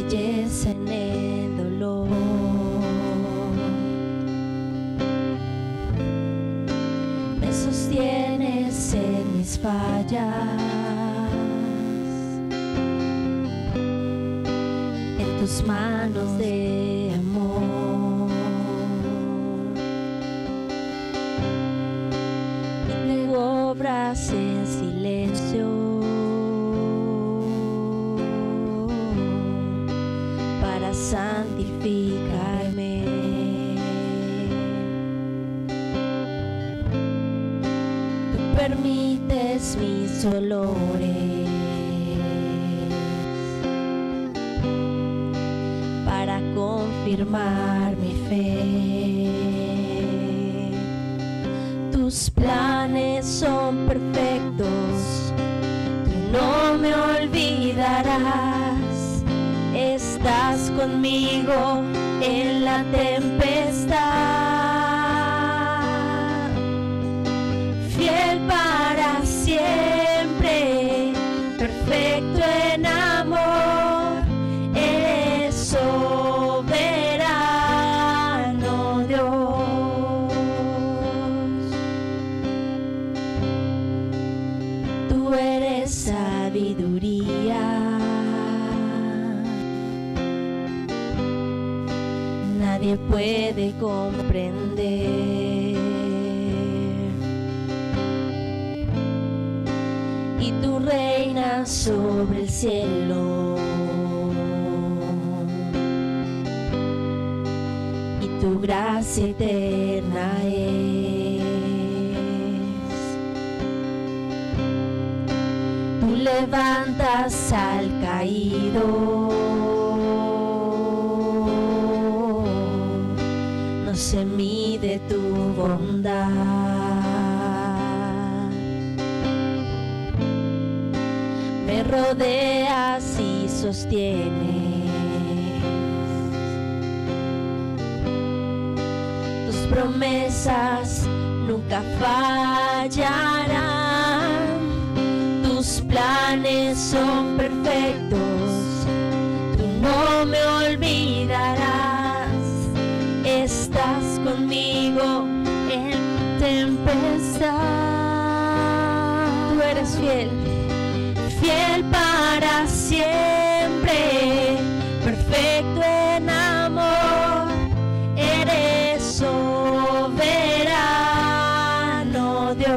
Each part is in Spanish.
belleza en el dolor. Me sostienes en mis fallas, en tus manos de amor. Y tú obras en silencio para santificarme. Tú permites mis dolores para confirmar mi fe. Tus planes son perfectos, tú no me olvidarás. Estás conmigo en la tempestad, fiel para siempre, perfecto en amor. Eres soberano Dios. Tú eres sabiduría, nadie puede comprender. Y tú reinas sobre el cielo, y tu gracia eterna es. Tú levantas al caído, no se mide tu bondad. Me rodeas y sostienes, tus promesas nunca fallarán. Tus planes son perfectos, tú no me olvidarás. Estás conmigo en tempestad. Tú eres fiel, fiel para siempre, perfecto en amor. Eres soberano Dios.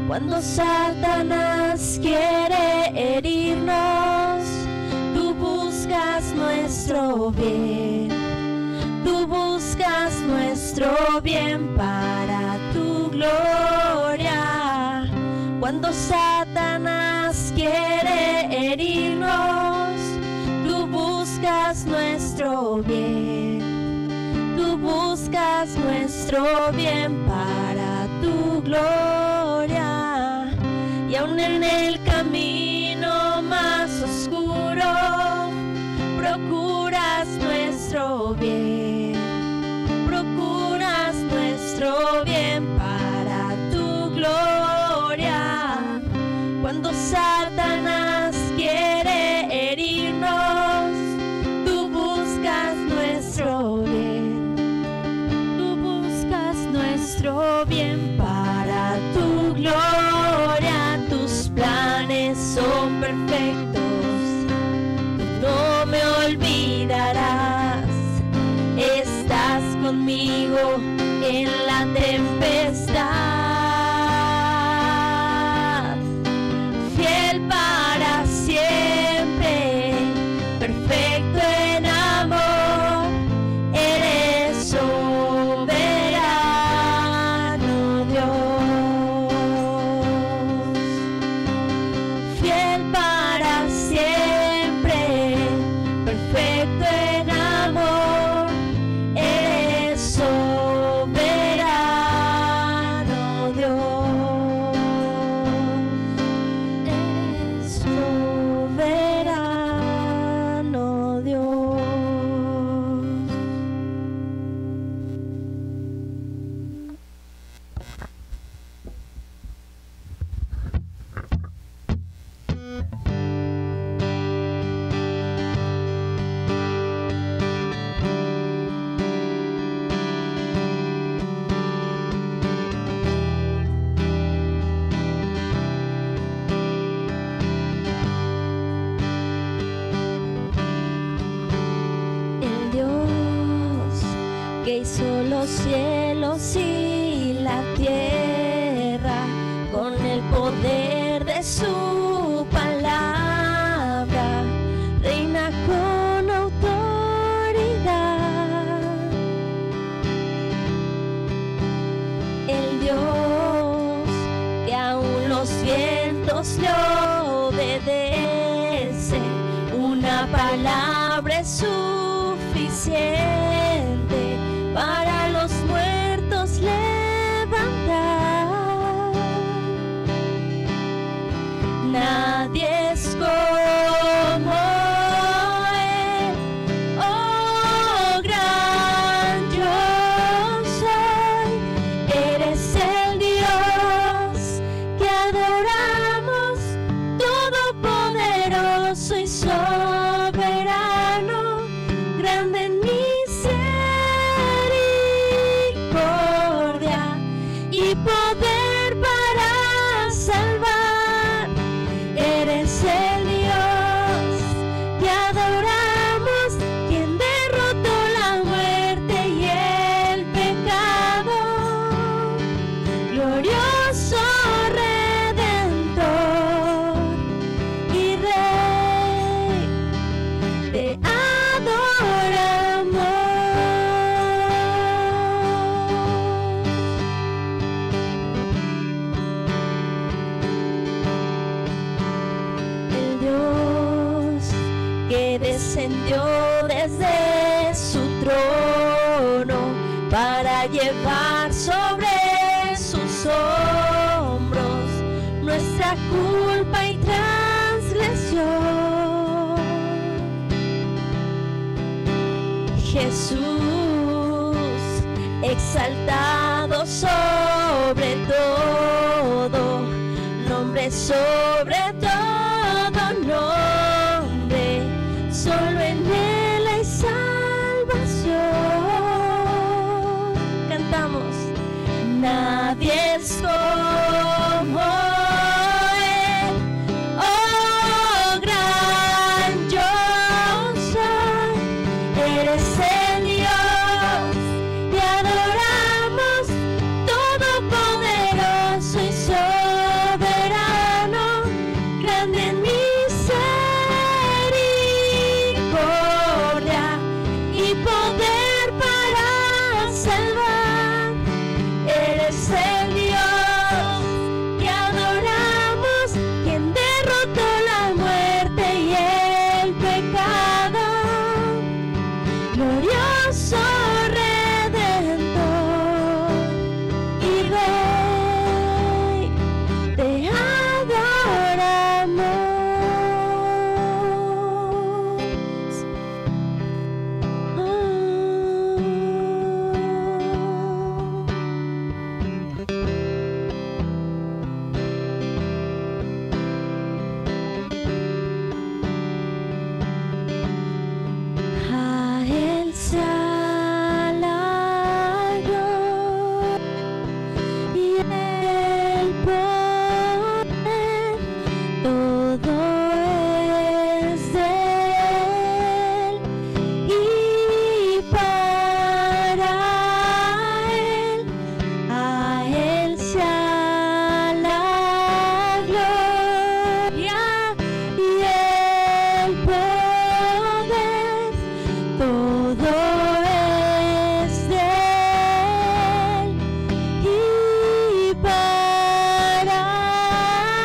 Cuando Satanás quiere herirnos, tú buscas nuestro bien, tú buscas nuestro bien para tu gloria. Cuando Satanás quiere herirnos, tú buscas nuestro bien, tú buscas nuestro bien para tu gloria. Y aún en el camino más oscuro, procuras nuestro bien, procuras nuestro bien para tu gloria. Cuando Satanás quiere herirnos, tú buscas nuestro bien, tú buscas nuestro bien para tu gloria. Tus planes son perfectos, tú no me olvidarás. Estás conmigo en la tempestad, fiel para siempre, perfecto en amor. Eres soberano Dios, fiel para siempre, perfecto en amor. Eres soberano Dios, eres Que hizo los cielos y la tierra con el poder de su palabra, reina con autoridad. El Dios que aún los vientos le obedecen, una palabra es suficiente para los muertos levantar. Nadie es como Él, oh gran yo soy. Eres el Dios que adoramos, todopoderoso y soberano, grande en y poder para salvar. Eres el Dios que adoramos, quien derrotó la muerte y el pecado. Glorioso Redentor y Rey, te adoramos. Que descendió desde su trono para llevar sobre sus hombros nuestra culpa y transgresión. Jesús, exaltado sobre todo, nombre sobre todo nombre, solo en Él hay salvación. Cantamos. Nadie es como Él, oh gran yo soy. Eres el Dios y adoramos, todopoderoso y soberano, grande en misericordia y poder para salvar. Eres el Dios que adoramos, quien derrotó la muerte y el pecado. Glorioso Redentor y Rey, te adoramos. A Él sea la gloria y el poder, todo es de Él y para Él. A Él sea la gloria y el poder, todo es de Él y para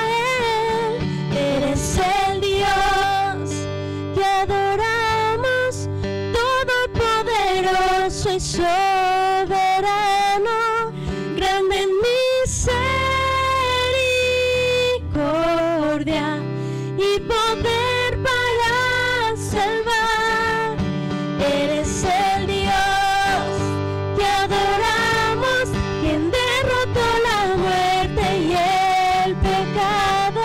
Él. Eres el Dios que adoramos, todopoderoso y soberano, grande en misericordia y poder para salvar. Eres el Dios que adoramos, quien derrotó la muerte y el pecado.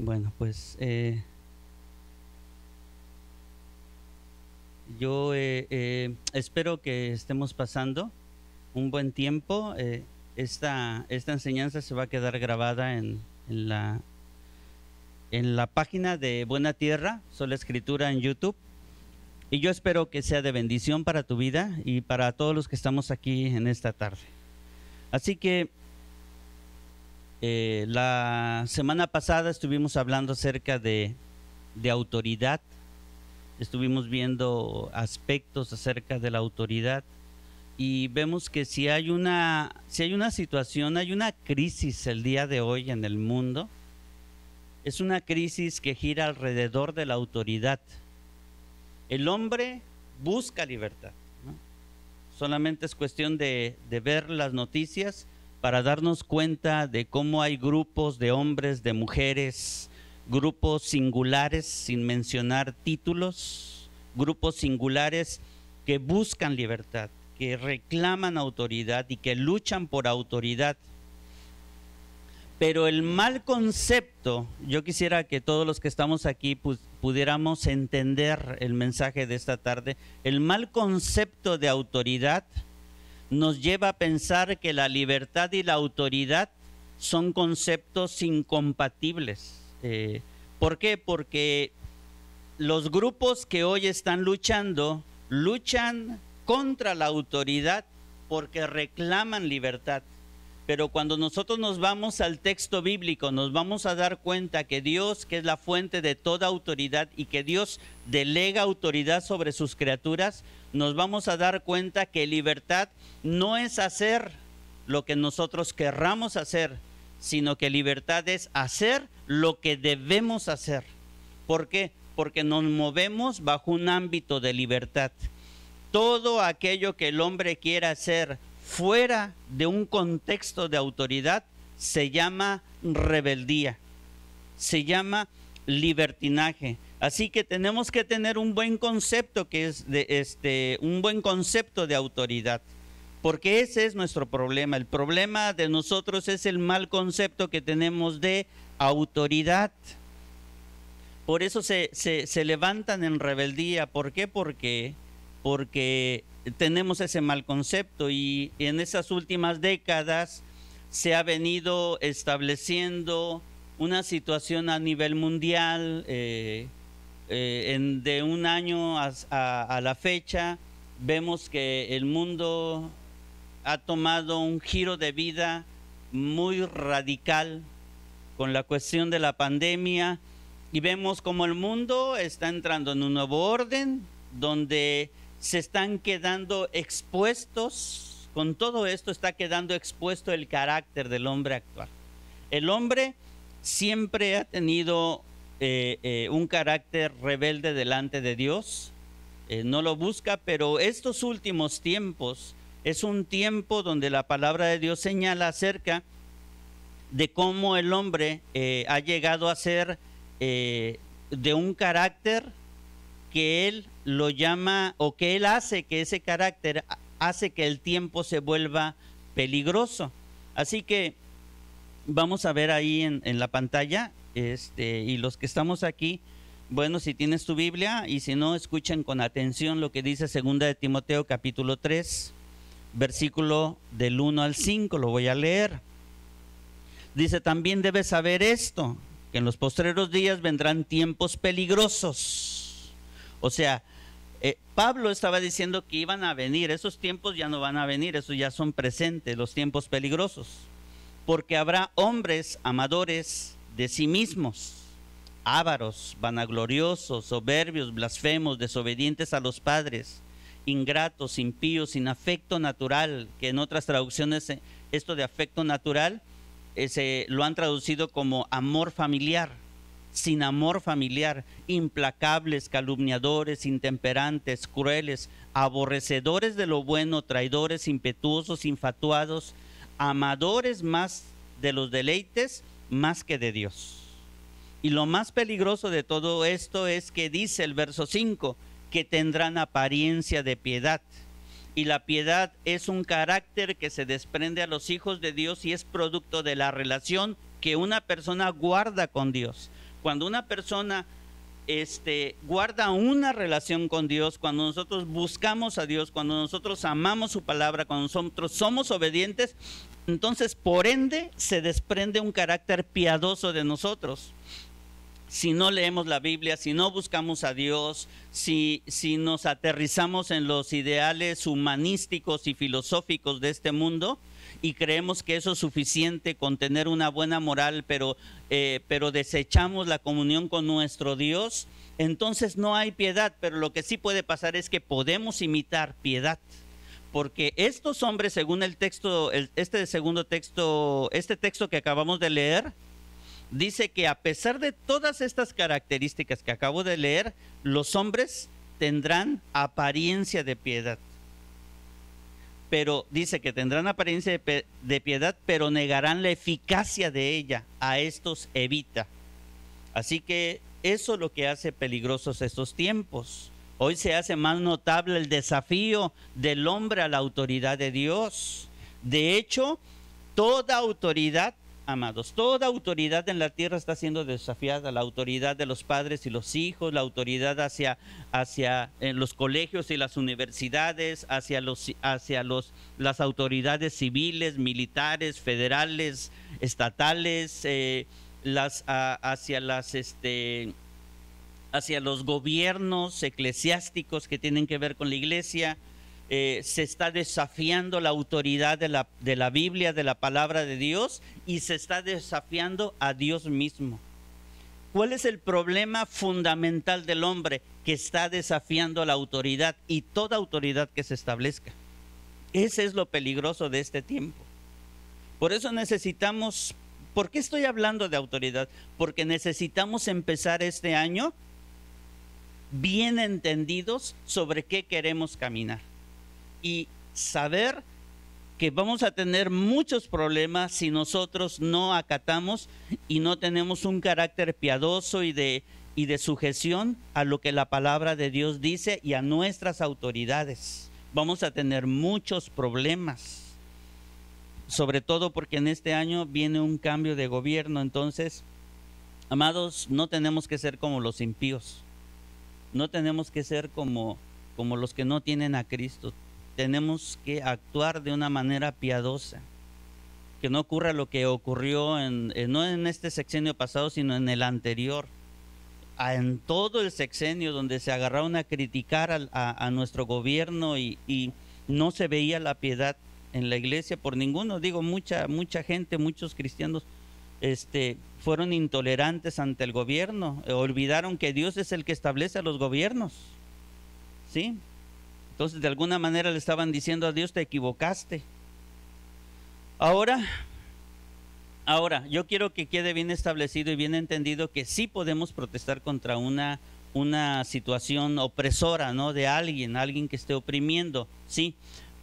Bueno, pues yo espero que estemos pasando un buen tiempo. Esta enseñanza se va a quedar grabada en la página de Buena Tierra, Sola Escritura en YouTube. Y yo espero que sea de bendición para tu vida y para todos los que estamos aquí en esta tarde. Así que la semana pasada estuvimos hablando acerca de autoridad. Estuvimos viendo aspectos acerca de la autoridad y vemos que si hay una situación, hay una crisis el día de hoy en el mundo. Es una crisis que gira alrededor de la autoridad. El hombre busca libertad, ¿no? Solamente es cuestión de ver las noticias para darnos cuenta de cómo hay grupos de hombres, de mujeres, grupos singulares, sin mencionar títulos, grupos singulares que buscan libertad, que reclaman autoridad y que luchan por autoridad. Pero el mal concepto, yo quisiera que todos los que estamos aquí pudiéramos entender el mensaje de esta tarde. El mal concepto de autoridad nos lleva a pensar que la libertad y la autoridad son conceptos incompatibles. ¿Por qué? Porque los grupos que hoy están luchan contra la autoridad porque reclaman libertad. Pero cuando nosotros nos vamos al texto bíblico, nos vamos a dar cuenta que Dios, que es la fuente de toda autoridad y que Dios delega autoridad sobre sus criaturas, nos vamos a dar cuenta que libertad no es hacer lo que nosotros querramos hacer, sino que libertad es hacer lo que debemos hacer. ¿Por qué? Porque nos movemos bajo un ámbito de libertad. Todo aquello que el hombre quiera hacer fuera de un contexto de autoridad se llama rebeldía, se llama libertinaje. Así que tenemos que tener un buen concepto, que es un buen concepto de autoridad, porque ese es nuestro problema. El problema de nosotros es el mal concepto que tenemos de autoridad. Por eso se levantan en rebeldía. ¿Por qué? Porque tenemos ese mal concepto, y en esas últimas décadas se ha venido estableciendo una situación a nivel mundial. De un año a la fecha vemos que el mundo ha tomado un giro de vida muy radical con la cuestión de la pandemia, y vemos como el mundo está entrando en un nuevo orden donde se están quedando expuestos. Con todo esto está quedando expuesto el carácter del hombre actual. El hombre siempre ha tenido un carácter rebelde delante de Dios, no lo busca, pero estos últimos tiempos es un tiempo donde la palabra de Dios señala acerca de cómo el hombre ha llegado a ser de un carácter que él lo llama, o que él hace que ese carácter hace que el tiempo se vuelva peligroso. Así que vamos a ver ahí en la pantalla, y los que estamos aquí, bueno, si tienes tu Biblia, y si no, escuchen con atención lo que dice 2 de Timoteo capítulo 3, versículo del 1 al 5, lo voy a leer. Dice: también debes saber esto, que en los postreros días vendrán tiempos peligrosos. O sea, Pablo estaba diciendo que iban a venir, esos tiempos ya no van a venir, esos ya son presentes, los tiempos peligrosos. Porque habrá hombres amadores de sí mismos, ávaros, vanagloriosos, soberbios, blasfemos, desobedientes a los padres, ingratos, impíos, sin afecto natural, que en otras traducciones esto de afecto natural lo han traducido como amor familiar. Sin amor familiar, implacables, calumniadores, intemperantes, crueles, aborrecedores de lo bueno, traidores, impetuosos, infatuados, amadores más de los deleites más que de Dios. Y lo más peligroso de todo esto es que dice el verso 5, que tendrán apariencia de piedad. Y la piedad es un carácter que se desprende a los hijos de Dios y es producto de la relación que una persona guarda con Dios. Cuando una persona guarda una relación con Dios, cuando nosotros buscamos a Dios, cuando nosotros amamos su palabra, cuando nosotros somos obedientes, entonces por ende se desprende un carácter piadoso de nosotros. Si no leemos la Biblia, si no buscamos a Dios, si nos aterrizamos en los ideales humanísticos y filosóficos de este mundo y creemos que eso es suficiente con tener una buena moral, pero desechamos la comunión con nuestro Dios, entonces no hay piedad. Pero lo que sí puede pasar es que podemos imitar piedad, porque estos hombres, según el texto, este texto que acabamos de leer, dice que a pesar de todas estas características que acabo de leer, los hombres tendrán apariencia de piedad. Pero dice que tendrán apariencia de piedad, pero negarán la eficacia de ella. A estos evita. Así que eso es lo que hace peligrosos estos tiempos. Hoy se hace más notable el desafío del hombre a la autoridad de Dios. De hecho, toda autoridad, amados, toda autoridad en la tierra está siendo desafiada. La autoridad de los padres y los hijos, la autoridad hacia los colegios y las universidades, hacia las autoridades civiles, militares, federales, estatales, hacia los gobiernos eclesiásticos que tienen que ver con la iglesia. Se está desafiando la autoridad de la Biblia, de la palabra de Dios, y se está desafiando a Dios mismo. ¿Cuál es el problema fundamental del hombre? Que está desafiando la autoridad y toda autoridad que se establezca. Ese es lo peligroso de este tiempo. Por eso necesitamos, ¿por qué estoy hablando de autoridad? Porque necesitamos empezar este año bien entendidos sobre qué queremos caminar. Y saber que vamos a tener muchos problemas si nosotros no acatamos y no tenemos un carácter piadoso y de sujeción a lo que la palabra de Dios dice y a nuestras autoridades. Vamos a tener muchos problemas, sobre todo porque en este año viene un cambio de gobierno. Entonces, amados, no tenemos que ser como los impíos, no tenemos que ser como los que no tienen a Cristo. Tenemos que actuar de una manera piadosa, que no ocurra lo que ocurrió no en este sexenio pasado, sino en el anterior, en todo el sexenio, donde se agarraron a criticar a nuestro gobierno y no se veía la piedad en la iglesia por ninguno. Digo, mucha gente, muchos cristianos fueron intolerantes ante el gobierno, olvidaron que Dios es el que establece a los gobiernos, ¿sí? Entonces, de alguna manera le estaban diciendo a Dios, te equivocaste. Ahora, yo quiero que quede bien establecido y bien entendido que sí podemos protestar contra una situación opresora, ¿no? De alguien que esté oprimiendo, sí.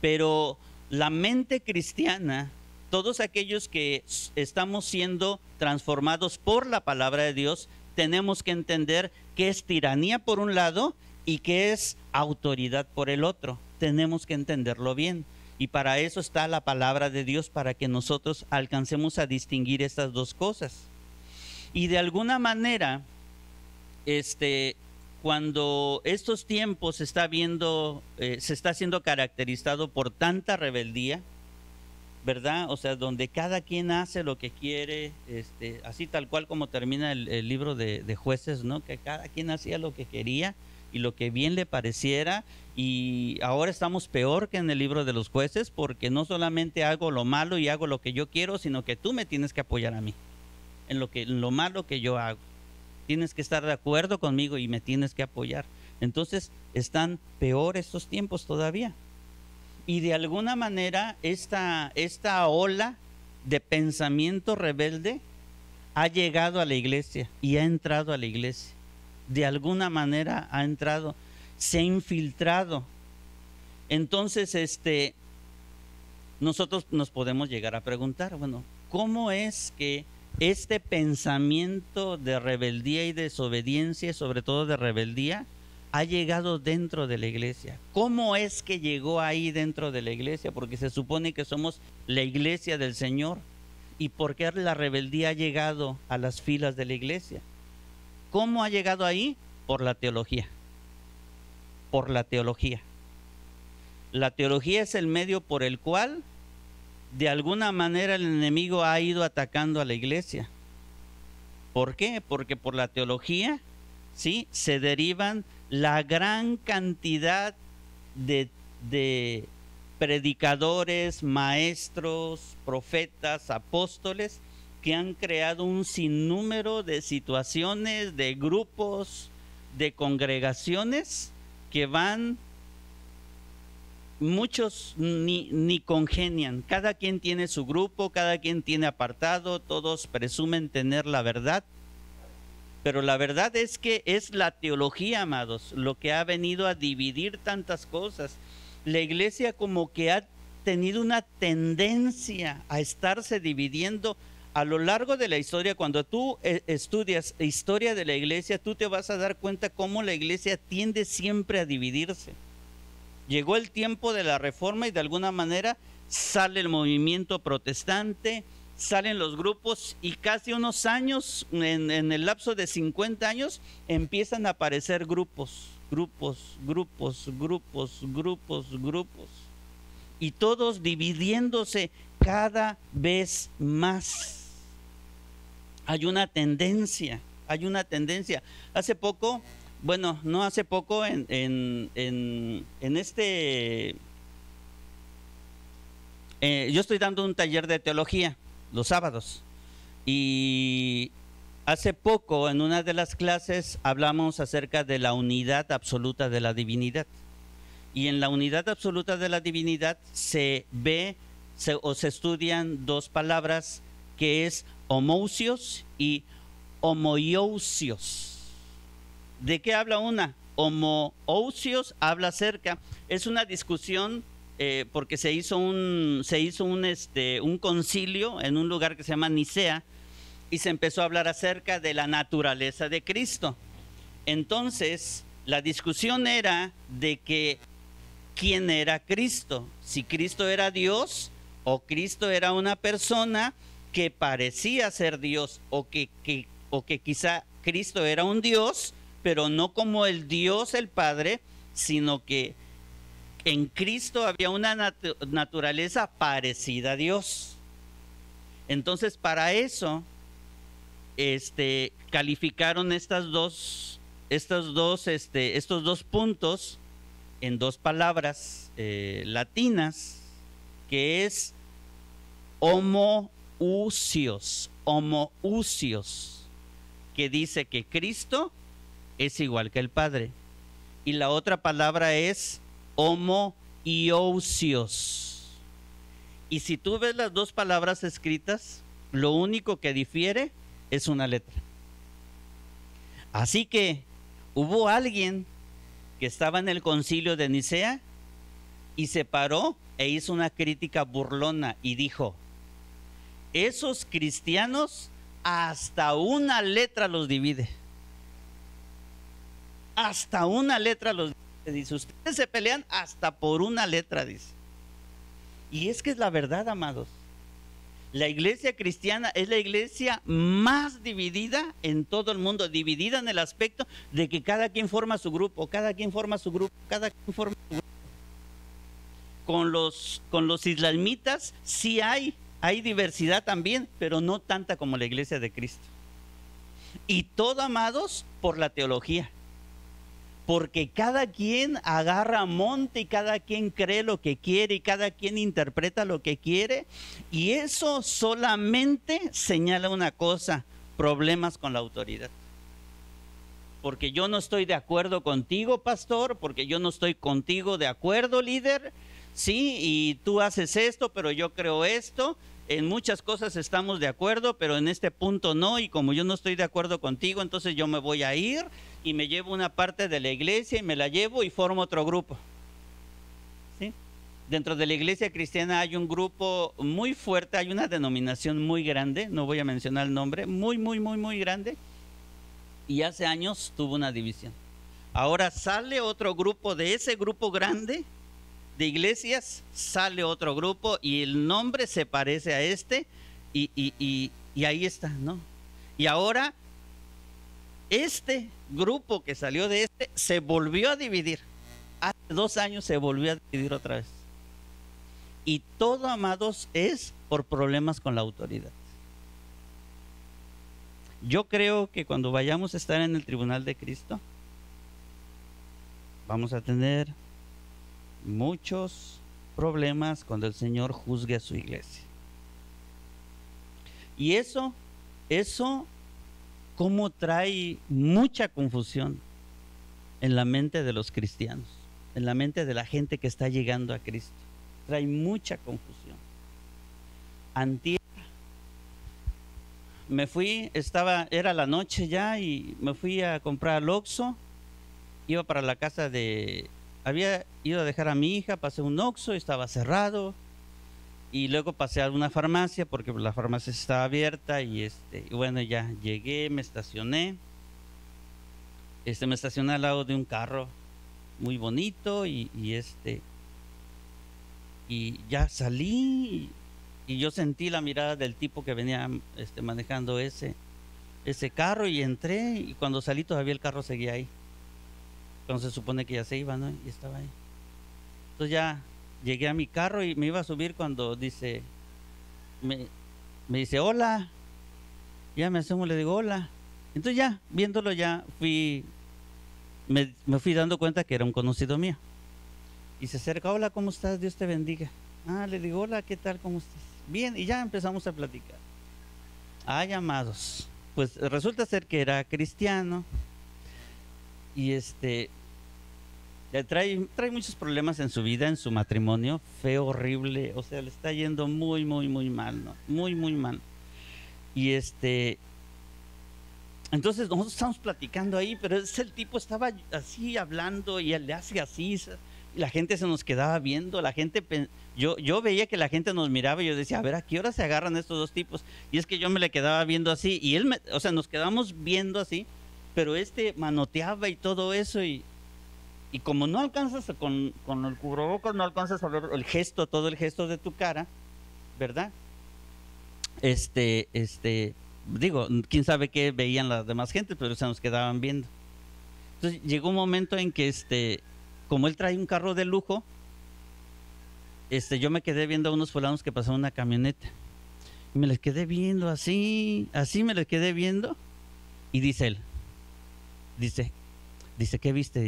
Pero la mente cristiana, todos aquellos que estamos siendo transformados por la palabra de Dios, tenemos que entender que es tiranía por un lado y que es autoridad por el otro. Tenemos que entenderlo bien. Y para eso está la palabra de Dios, para que nosotros alcancemos a distinguir estas dos cosas. Y de alguna manera, cuando estos tiempos se está siendo caracterizado por tanta rebeldía, ¿verdad? O sea, donde cada quien hace lo que quiere, así tal cual como termina el libro de Jueces, ¿no? Que cada quien hacía lo que quería y lo que bien le pareciera. Y ahora estamos peor que en el libro de los Jueces, porque no solamente hago lo malo y hago lo que yo quiero, sino que tú me tienes que apoyar a mí en lo malo que yo hago. Tienes que estar de acuerdo conmigo y me tienes que apoyar. Entonces están peor estos tiempos todavía. Y de alguna manera esta ola de pensamiento rebelde ha llegado a la iglesia y ha entrado a la iglesia. De alguna manera ha entrado, se ha infiltrado. Entonces, nosotros nos podemos llegar a preguntar, bueno, ¿cómo es que este pensamiento de rebeldía y desobediencia, sobre todo de rebeldía, ha llegado dentro de la iglesia? ¿Cómo es que llegó ahí dentro de la iglesia? Porque se supone que somos la iglesia del Señor. ¿Y por qué la rebeldía ha llegado a las filas de la iglesia? ¿Cómo ha llegado ahí? Por la teología. Por la teología. La teología es el medio por el cual, de alguna manera, el enemigo ha ido atacando a la iglesia. ¿Por qué? Porque por la teología, ¿sí?, se derivan la gran cantidad de predicadores, maestros, profetas, apóstoles, que han creado un sinnúmero de situaciones, de grupos, de congregaciones que van, muchos ni congenian, cada quien tiene su grupo, cada quien tiene apartado, todos presumen tener la verdad, pero la verdad es que es la teología, amados, lo que ha venido a dividir tantas cosas. La iglesia como que ha tenido una tendencia a estarse dividiendo a lo largo de la historia. Cuando tú estudias historia de la iglesia, tú te vas a dar cuenta cómo la iglesia tiende siempre a dividirse. Llegó el tiempo de la Reforma y de alguna manera sale el movimiento protestante, salen los grupos, y casi unos años, en el lapso de 50 años, empiezan a aparecer grupos, y todos dividiéndose cada vez más. Hay una tendencia. Hace poco, bueno, no hace poco, yo estoy dando un taller de teología los sábados, y hace poco en una de las clases hablamos acerca de la unidad absoluta de la divinidad. Y en la unidad absoluta de la divinidad se estudian dos palabras, que es homousios y homoiousios. ¿De qué habla una? Homoousios habla acerca, es una discusión porque se hizo un concilio en un lugar que se llama Nicea, y se empezó a hablar acerca de la naturaleza de Cristo. Entonces, la discusión era de que quién era Cristo, si Cristo era Dios o Cristo era una persona que parecía ser Dios, o que quizá Cristo era un Dios, pero no como el Dios el Padre, sino que en Cristo había una naturaleza parecida a Dios. Entonces, para eso calificaron estos dos puntos en dos palabras latinas, que es homoousios, que dice que Cristo es igual que el Padre, y la otra palabra es homoiousios. Y si tú ves las dos palabras escritas, lo único que difiere es una letra. Así que hubo alguien que estaba en el concilio de Nicea y se paró e hizo una crítica burlona y dijo: esos cristianos hasta una letra los divide. Hasta una letra los divide. Dice, ustedes se pelean hasta por una letra, dice. Y es que es la verdad, amados. La iglesia cristiana es la iglesia más dividida en todo el mundo, dividida en el aspecto de que cada quien forma su grupo, cada quien forma su grupo. Con los islamitas sí hay diversidad también, pero no tanta como la iglesia de Cristo. Y todo, amados, por la teología. Porque cada quien agarra monte y cada quien cree lo que quiere y cada quien interpreta lo que quiere, y eso solamente señala una cosa: problemas con la autoridad. Porque yo no estoy de acuerdo contigo, pastor, porque yo no estoy contigo de acuerdo, líder, sí, y tú haces esto, pero yo creo esto. En muchas cosas estamos de acuerdo, pero en este punto no, y como yo no estoy de acuerdo contigo, entonces yo me voy a ir y me llevo una parte de la iglesia y me la llevo y formo otro grupo. ¿Sí? Dentro de la iglesia cristiana hay un grupo muy fuerte, hay una denominación muy grande, no voy a mencionar el nombre, muy grande, y hace años tuvo una división. Ahora sale otro grupo, de ese grupo grande de iglesias sale otro grupo y el nombre se parece a y ahí está, ¿no? Y ahora este grupo que salió de se volvió a dividir. Hace 2 años se volvió a dividir otra vez. Y todo, amados, es por problemas con la autoridad. Yo creo que cuando vayamos a estar en el tribunal de Cristo, vamos a tener muchos problemas cuando el Señor juzgue a su iglesia. Y eso como trae mucha confusión en la mente de los cristianos, en la mente de la gente que está llegando a Cristo. Trae mucha confusión. Antier me fui, era la noche ya, y me fui a comprar al Oxxo. Iba para la casa había ido a dejar a mi hija, pasé un Oxxo, estaba cerrado, y luego pasé a una farmacia porque la farmacia estaba abierta, y bueno, ya llegué, me estacioné. Me estacioné al lado de un carro muy bonito, y ya salí, y yo sentí la mirada del tipo que venía manejando ese carro, y entré, y cuando salí todavía el carro seguía ahí. Entonces se supone que ya se iba, ¿no? Y estaba ahí. Entonces ya llegué a mi carro y me iba a subir cuando me dice, hola. Ya me asomo, le digo, hola. Entonces ya, viéndolo ya, me fui dando cuenta que era un conocido mío. Y se acerca, hola, ¿cómo estás? Dios te bendiga. Le digo, hola, ¿qué tal? ¿Cómo estás? Bien, y ya empezamos a platicar. Amados, pues resulta ser que era cristiano, y trae muchos problemas en su vida, en su matrimonio, feo, horrible, o sea, le está yendo muy, muy, muy mal, ¿no? Muy, muy mal. Y entonces nosotros estamos platicando ahí, pero el tipo estaba así hablando, y él le hace así, y la gente se nos quedaba viendo, yo veía que la gente nos miraba, y yo decía, a ver, ¿a qué hora se agarran estos dos tipos? Y es que yo me le quedaba viendo así, y él, o sea, nos quedamos viendo así, pero manoteaba y todo eso, y como no alcanzas con el cubrebocas, no alcanzas a ver todo el gesto de tu cara, ¿verdad? Digo, quién sabe qué veían las demás gentes, pero se nos quedaban viendo. Entonces llegó un momento en que como él trae un carro de lujo, yo me quedé viendo a unos fulanos que pasaban una camioneta, y me les quedé viendo así me les quedé viendo, y dice él, ¿qué viste?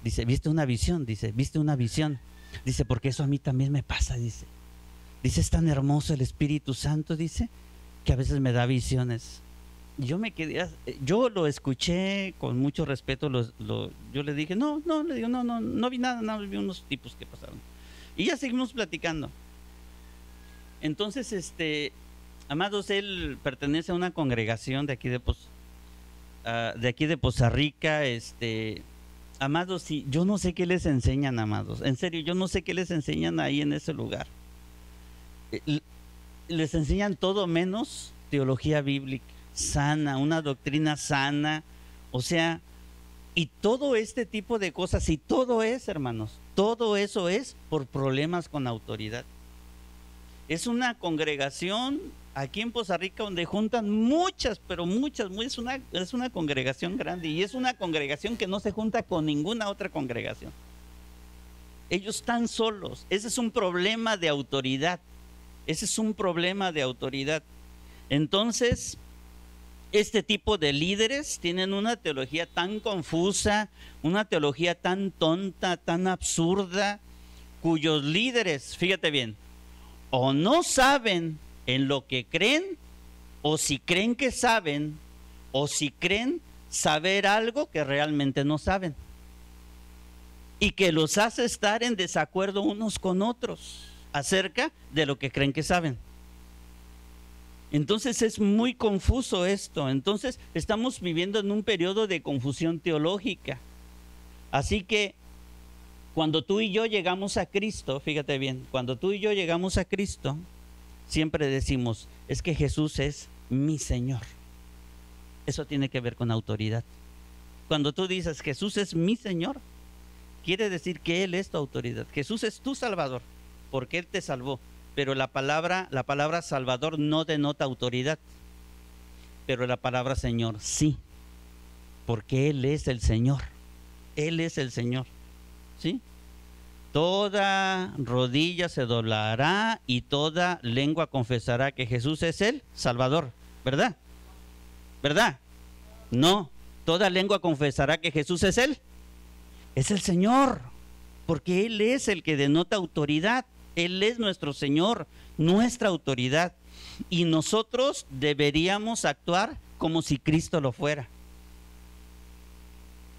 Dice, ¿viste una visión? ¿Viste una visión? Dice, porque eso a mí también me pasa, dice, es tan hermoso el Espíritu Santo, dice, que a veces me da visiones. Y yo me quedé, yo lo escuché con mucho respeto, yo le dije, no vi nada, vi unos tipos que pasaron. Y ya seguimos platicando. Entonces, amados, él pertenece a una congregación de aquí de Poza Rica, amados, sí, yo no sé qué les enseñan, amados, en serio, yo no sé qué les enseñan ahí en ese lugar. Les enseñan todo menos teología bíblica sana, una doctrina sana, o sea, y todo este tipo de cosas, y todo es, hermanos, todo eso es por problemas con autoridad. Es una congregación aquí en Poza Rica donde juntan muchas, pero muchas, es una congregación grande, y es una congregación que no se junta con ninguna otra congregación. Ellos están solos. Ese es un problema de autoridad. Entonces, este tipo de líderes tienen una teología tan confusa, una teología tan tonta, tan absurda, cuyos líderes, fíjate bien, o no saben en lo que creen, o si creen que saben, o si creen saber algo que realmente no saben, y que los hace estar en desacuerdo unos con otros acerca de lo que creen que saben. Entonces es muy confuso esto. Entonces estamos viviendo en un periodo de confusión teológica. Así que cuando tú y yo llegamos a Cristo, fíjate bien, cuando tú y yo llegamos a Cristo, siempre decimos, es que Jesús es mi Señor. Eso tiene que ver con autoridad. Cuando tú dices Jesús es mi Señor, quiere decir que Él es tu autoridad. Jesús es tu Salvador, porque Él te salvó. Pero la palabra Salvador no denota autoridad, pero la palabra Señor sí. porque Él es el Señor. Él es el Señor, ¿sí? Toda rodilla se doblará y toda lengua confesará que Jesús es el Salvador, ¿verdad? ¿Verdad? No, toda lengua confesará que Jesús es el Señor, porque Él es el que denota autoridad. Él es nuestro Señor, nuestra autoridad, y nosotros deberíamos actuar como si Cristo lo fuera.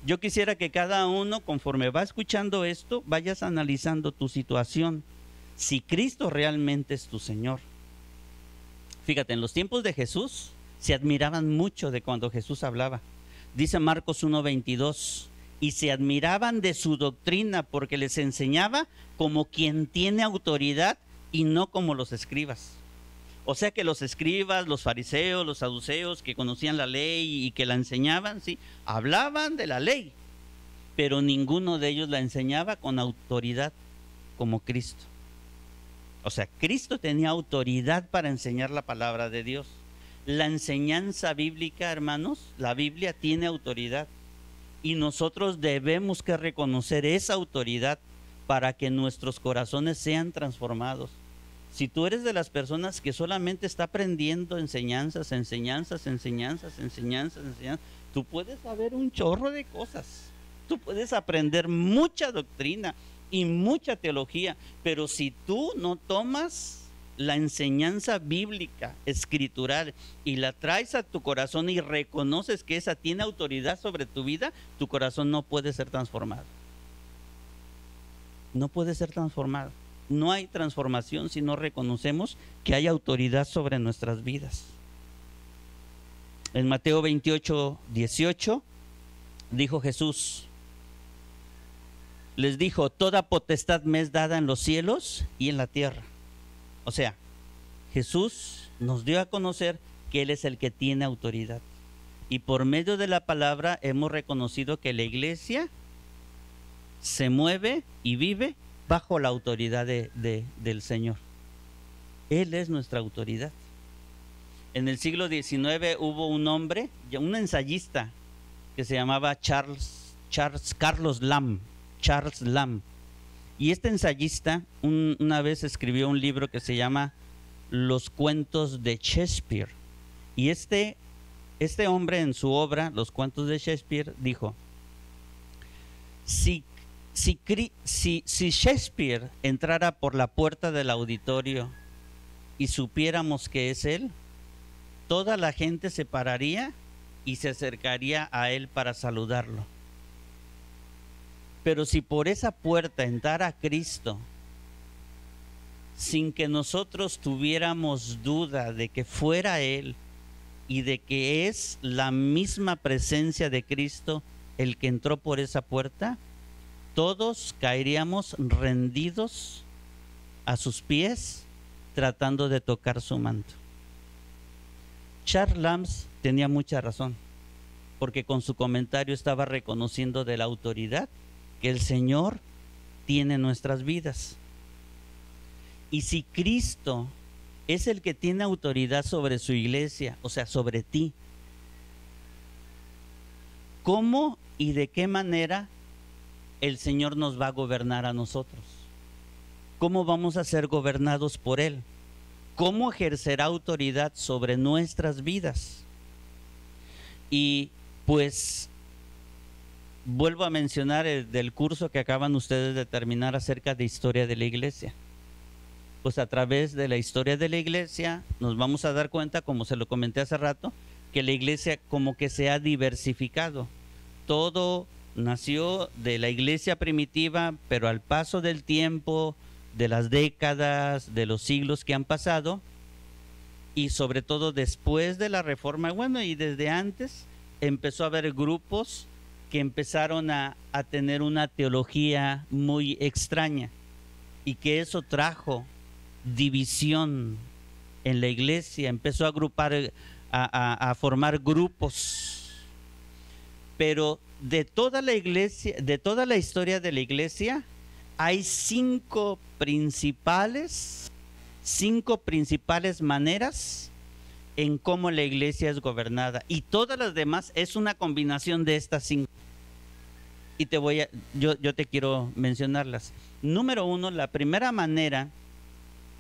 Yo quisiera que cada uno, conforme va escuchando esto, vayas analizando tu situación, si Cristo realmente es tu Señor. Fíjate, en los tiempos de Jesús se admiraban mucho de cuando Jesús hablaba. Dice Marcos 1:22, y se admiraban de su doctrina porque les enseñaba como quien tiene autoridad y no como los escribas. O sea que los escribas, los fariseos, los saduceos que conocían la ley y que la enseñaban, sí, hablaban de la ley, pero ninguno de ellos la enseñaba con autoridad como Cristo. O sea, Cristo tenía autoridad para enseñar la palabra de Dios. La enseñanza bíblica, hermanos, la Biblia tiene autoridad y nosotros debemos que reconocer esa autoridad para que nuestros corazones sean transformados. Si tú eres de las personas que solamente está aprendiendo enseñanzas, tú puedes saber un chorro de cosas. Tú puedes aprender mucha doctrina y mucha teología, pero si tú no tomas la enseñanza bíblica, escritural, y la traes a tu corazón y reconoces que esa tiene autoridad sobre tu vida, tu corazón no puede ser transformado. No puede ser transformado. No hay transformación si no reconocemos que hay autoridad sobre nuestras vidas. En Mateo 28:18 dijo Jesús, les dijo, toda potestad me es dada en los cielos y en la tierra. O sea, Jesús nos dio a conocer que Él es el que tiene autoridad. Y por medio de la palabra hemos reconocido que la iglesia se mueve y vive bajo la autoridad del Señor. Él es nuestra autoridad. En el siglo XIX hubo un hombre, un ensayista, que se llamaba Carlos Lamb. Y este ensayista una vez escribió un libro que se llama Los cuentos de Shakespeare. Y este hombre en su obra, Los cuentos de Shakespeare, dijo, si Shakespeare entrara por la puerta del auditorio y supiéramos que es él, toda la gente se pararía y se acercaría a él para saludarlo. Pero si por esa puerta entrara Cristo, sin que nosotros tuviéramos duda de que fuera Él y de que es la misma presencia de Cristo el que entró por esa puerta, todos caeríamos rendidos a sus pies tratando de tocar su manto. Charles Lamb tenía mucha razón, porque con su comentario estaba reconociendo de la autoridad que el Señor tiene en nuestras vidas. Y si Cristo es el que tiene autoridad sobre su iglesia, o sea, sobre ti, ¿cómo y de qué manera el Señor nos va a gobernar a nosotros? ¿Cómo vamos a ser gobernados por Él? ¿Cómo ejercerá autoridad sobre nuestras vidas? Y pues vuelvo a mencionar del curso que acaban ustedes de terminar acerca de historia de la iglesia. Pues a través de la historia de la iglesia nos vamos a dar cuenta, como se lo comenté hace rato, que la iglesia como que se ha diversificado. Todo nació de la iglesia primitiva, pero al paso del tiempo, de las décadas, de los siglos que han pasado, y sobre todo después de la Reforma, bueno, y desde antes, empezó a haber grupos que empezaron a tener una teología muy extraña, y que eso trajo división en la iglesia, empezó a agrupar, a formar grupos. Pero de toda la iglesia, de toda la historia de la iglesia, hay cinco principales maneras en cómo la iglesia es gobernada. Y todas las demás es una combinación de estas 5. Y yo te quiero mencionarlas. Número 1, la primera manera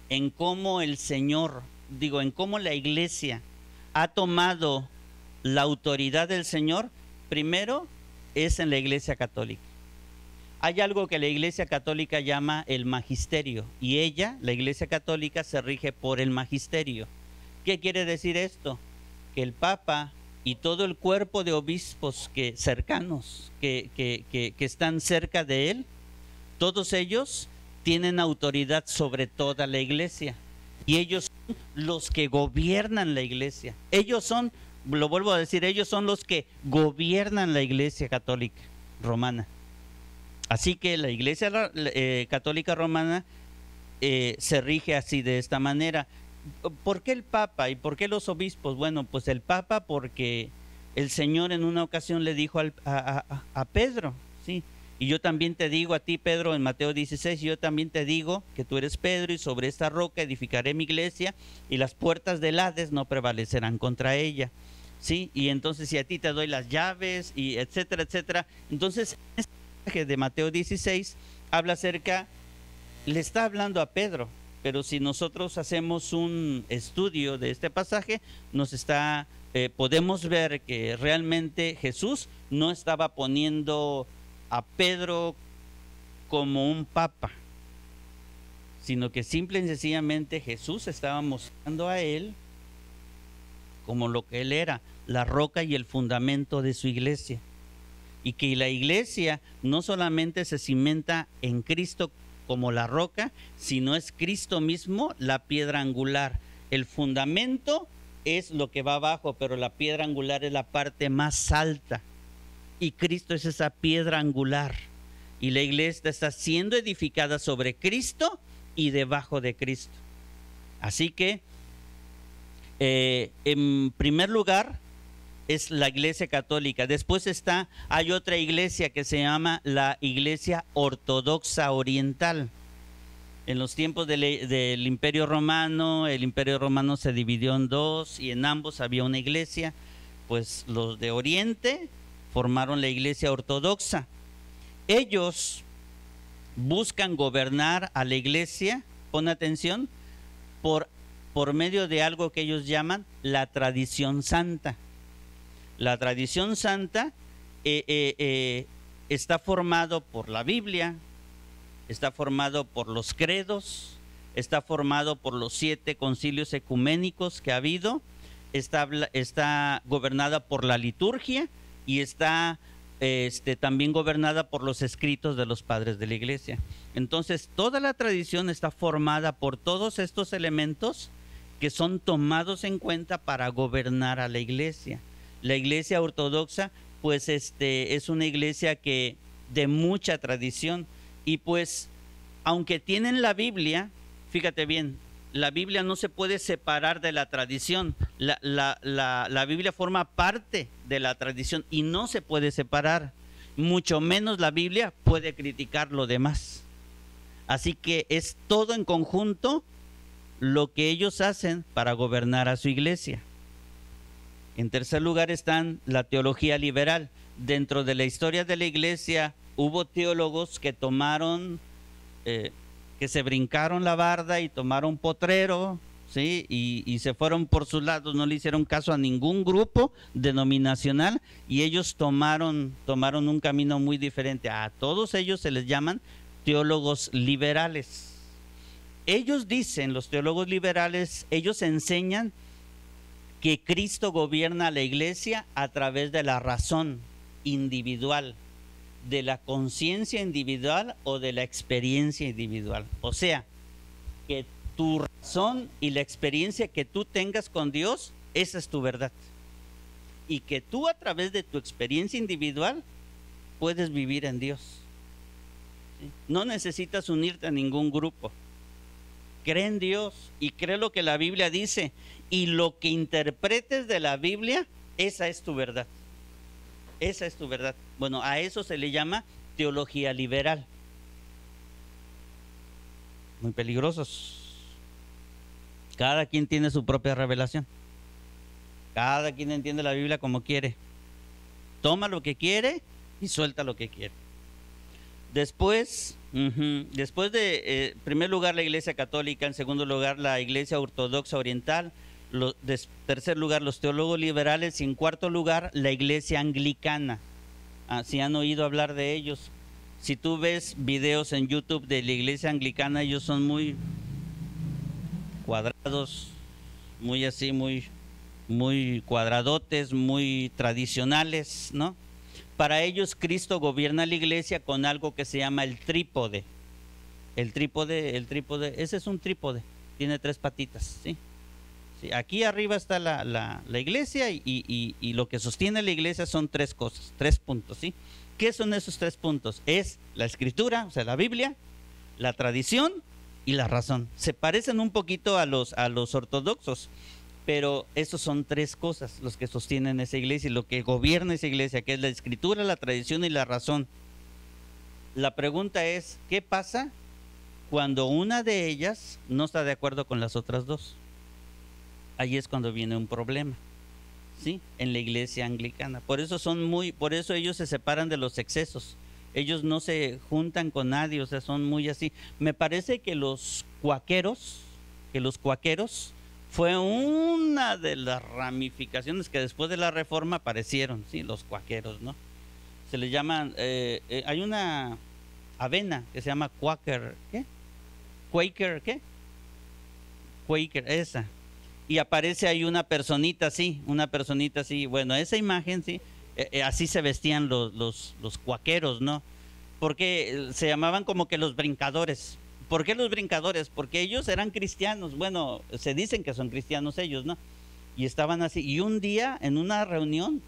en cómo en cómo la iglesia ha tomado la autoridad del Señor, primero es en la iglesia católica. Hay algo que la iglesia católica llama el magisterio, y la iglesia católica, se rige por el magisterio. ¿Qué quiere decir esto? Que el Papa y todo el cuerpo de obispos cercanos que están cerca de él, todos ellos tienen autoridad sobre toda la iglesia, y ellos son los que gobiernan la iglesia. Ellos son, lo vuelvo a decir, ellos son los que gobiernan la iglesia católica romana. Así que la iglesia católica romana se rige así, de esta manera. ¿Por qué el Papa y por qué los obispos? Bueno, pues el Papa porque el Señor en una ocasión le dijo a Pedro, ¿sí? Y yo también te digo a ti, Pedro, en Mateo 16, yo también te digo que tú eres Pedro, y sobre esta roca edificaré mi iglesia, y las puertas del Hades no prevalecerán contra ella, ¿sí? Y entonces, si a ti te doy las llaves, y etcétera, etcétera. Entonces, este pasaje de Mateo 16 habla le está hablando a Pedro, pero si nosotros hacemos un estudio de este pasaje, podemos ver que realmente Jesús no estaba poniendo a Pedro como un papa, sino que simple y sencillamente Jesús estaba mostrando a él como lo que él era, la roca y el fundamento de su iglesia. Y que la iglesia no solamente se cimenta en Cristo como la roca, sino es Cristo mismo la piedra angular. El fundamento es lo que va abajo, pero la piedra angular es la parte más alta. Y Cristo es esa piedra angular. Y la iglesia está siendo edificada sobre Cristo y debajo de Cristo. Así que, en primer lugar, es la iglesia católica. Después hay otra iglesia que se llama la Iglesia Ortodoxa Oriental. En los tiempos del Imperio Romano, el Imperio Romano se dividió en 2, y en ambos había una iglesia. Pues los de Oriente formaron la Iglesia Ortodoxa. Ellos buscan gobernar a la iglesia, pon atención, por medio de algo que ellos llaman la tradición santa. La tradición santa está formado por la Biblia, está formado por los credos, está formado por los 7 concilios ecuménicos que ha habido, está gobernada por la liturgia, y está también gobernada por los escritos de los padres de la iglesia. Entonces, toda la tradición está formada por todos estos elementos que son tomados en cuenta para gobernar a la iglesia. La iglesia ortodoxa, pues, es una iglesia de mucha tradición, y pues, aunque tienen la Biblia, fíjate bien, la Biblia no se puede separar de la tradición. La Biblia forma parte de la tradición y no se puede separar. Mucho menos la Biblia puede criticar lo demás. Así que es todo en conjunto lo que ellos hacen para gobernar a su iglesia. En tercer lugar están la teología liberal. Dentro de la historia de la iglesia hubo teólogos que que se brincaron la barda y tomaron potrero, ¿sí? Y se fueron por sus lados, no le hicieron caso a ningún grupo denominacional, y ellos tomaron un camino muy diferente. A todos ellos se les llaman teólogos liberales. Ellos dicen, los teólogos liberales, ellos enseñan que Cristo gobierna a la iglesia a través de la razón individual, de la conciencia individual o de la experiencia individual. O sea, que tu razón y la experiencia que tú tengas con Dios, esa es tu verdad. Y que tú, a través de tu experiencia individual, puedes vivir en Dios. ¿Sí? No necesitas unirte a ningún grupo. Cree en Dios y cree lo que la Biblia dice, y lo que interpretes de la Biblia, esa es tu verdad. Esa es tu verdad. Bueno, a eso se le llama teología liberal. Muy peligrosos. Cada quien tiene su propia revelación. Cada quien entiende la Biblia como quiere. Toma lo que quiere y suelta lo que quiere. Después, en primer lugar la Iglesia Católica, en segundo lugar la Iglesia Ortodoxa Oriental, tercer lugar los teólogos liberales y en cuarto lugar la Iglesia Anglicana. Si han oído hablar de ellos. Si tú ves videos en YouTube de la Iglesia Anglicana, ellos son muy cuadrados, muy así, muy cuadradotes, muy tradicionales, ¿no? Para ellos Cristo gobierna la iglesia con algo que se llama el trípode. El trípode, ese es un trípode, tiene 3 patitas, ¿sí? Sí, aquí arriba está la iglesia y lo que sostiene la iglesia son 3 cosas, 3 puntos, ¿sí? ¿Qué son esos 3 puntos? Es la escritura, o sea, la Biblia, la tradición y la razón. Se parecen un poquito a los ortodoxos, pero esos son 3 cosas los que sostienen esa iglesia y lo que gobierna esa iglesia, que es la escritura, la tradición y la razón. La pregunta es, ¿qué pasa cuando una de ellas no está de acuerdo con las otras 2? Ahí es cuando viene un problema, ¿sí? En la iglesia anglicana. Por eso ellos se separan de los excesos. Ellos no se juntan con nadie, o sea, son muy así. Me parece que los cuáqueros fue una de las ramificaciones que después de la Reforma aparecieron, ¿sí? Los cuáqueros, ¿no? Se les llaman, hay una avena que se llama Quaker, ¿qué? Quaker, ¿qué? Quaker, esa. Y aparece ahí una personita así, bueno, esa imagen, sí, así se vestían los cuáqueros, ¿no? Porque se llamaban como que los brincadores. ¿Por qué los brincadores? Porque ellos eran cristianos, bueno, se dicen que son cristianos ellos, ¿no? Y estaban así, y un día en una reunión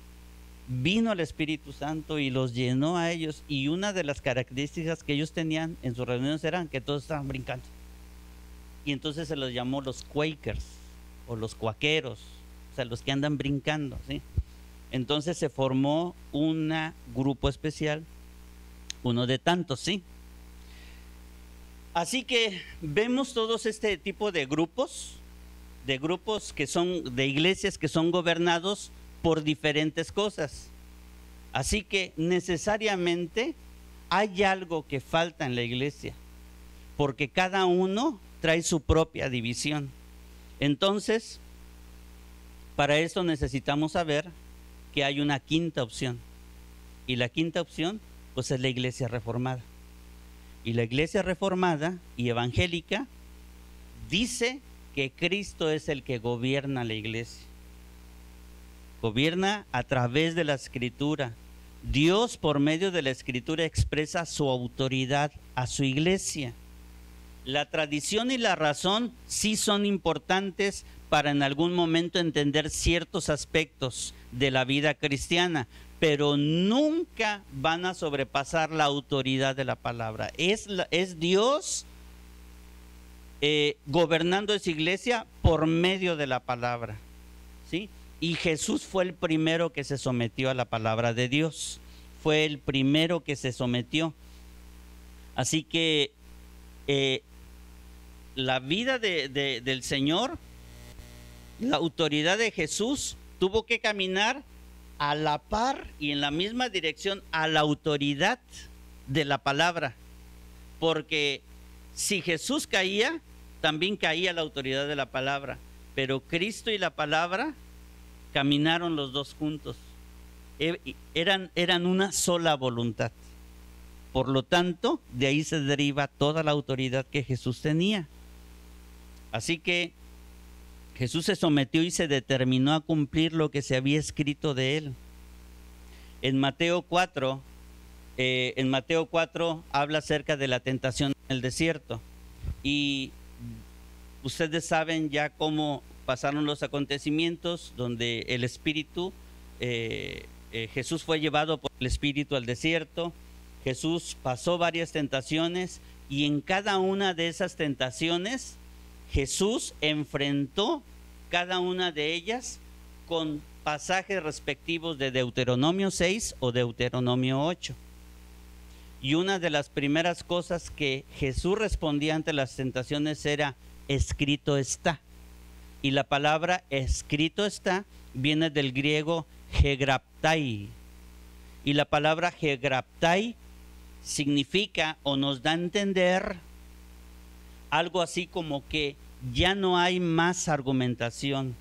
vino el Espíritu Santo y los llenó a ellos, y una de las características que ellos tenían en sus reuniones eran que todos estaban brincando. Y entonces se los llamó los Quakers, o los cuáqueros, o sea, los que andan brincando, ¿sí? Entonces se formó un grupo especial, uno de tantos, ¿sí? Así que vemos todos este tipo de grupos que son de iglesias que son gobernados por diferentes cosas. Así que necesariamente hay algo que falta en la iglesia, porque cada uno trae su propia división. Entonces, para eso necesitamos saber que hay una quinta opción. Y la quinta opción, pues es la iglesia reformada. Y la iglesia reformada y evangélica dice que Cristo es el que gobierna la iglesia. Gobierna a través de la escritura. Dios por medio de la escritura expresa su autoridad a su iglesia. La tradición y la razón sí son importantes para en algún momento entender ciertos aspectos de la vida cristiana, pero nunca van a sobrepasar la autoridad de la palabra. Es Dios gobernando esa iglesia por medio de la palabra, ¿sí? Y Jesús fue el primero que se sometió a la palabra de Dios. Fue el primero que se sometió. Así que la vida del Señor, la autoridad de Jesús tuvo que caminar a la par y en la misma dirección a la autoridad de la palabra, porque si Jesús caía, también caía la autoridad de la palabra, pero Cristo y la palabra caminaron los dos juntos, eran una sola voluntad. Por lo tanto, de ahí se deriva toda la autoridad que Jesús tenía. Así que Jesús se sometió y se determinó a cumplir lo que se había escrito de él. En Mateo 4 habla acerca de la tentación en el desierto. Y ustedes saben ya cómo pasaron los acontecimientos donde el Espíritu, Jesús fue llevado por el Espíritu al desierto. Jesús pasó varias tentaciones y en cada una de esas tentaciones Jesús enfrentó cada una de ellas con pasajes respectivos de Deuteronomio 6 o Deuteronomio 8. Y una de las primeras cosas que Jesús respondía ante las tentaciones era: escrito está. Y la palabra escrito está viene del griego hegraptai. Y la palabra hegraptai significa o nos da a entender algo así como que ya no hay más argumentación,